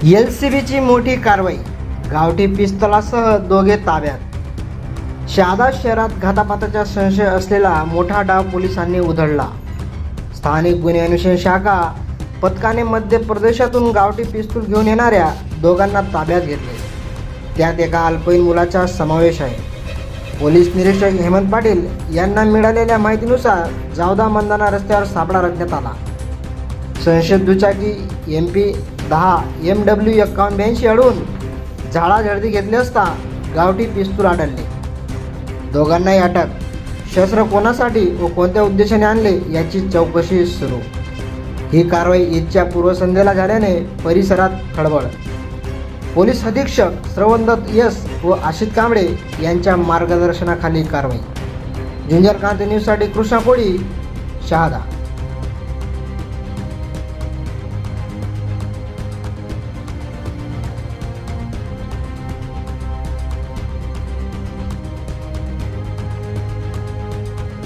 LCBची मोठी कारवाई, गावठी पिस्तलासह दोघे ताब्यात. शहादा शहरात घातापाताचा संशय असलेला मोठा डाव पोलिसांनी उधळला. स्थानिक गुन्हे अन्वेषण शाखा पथकाने मध्य प्रदेशातून गावठी पिस्तूल घेऊन येणाऱ्या दोघांना ताब्यात घेतले. त्यात एका अल्पवयीन मुलाचा समावेश आहे. पोलीस निरीक्षक हेमंत पाटील यांना मिळालेल्या माहितीनुसार जावदा मंदाना रस्त्यावर सापळा रचण्यात आला. संशयित दुचाकी MP10 MW 5182 अडून झाडाझडती घेतली असता गावठी पिस्तूल आढळले. दोघांनाही अटक. शस्त्र कोणासाठी व कोणत्या उद्देशाने आणले याची चौकशी सुरू. ही कारवाई ईदच्या पूर्वसंध्येला झाल्याने परिसरात खळबळ. पोलीस अधीक्षक श्रवणदत्त यस व आशित कांबळे यांच्या मार्गदर्शनाखाली कारवाई. झुंजार क्रांती न्यूजसाठी कृष्णा कोळी, शहादा.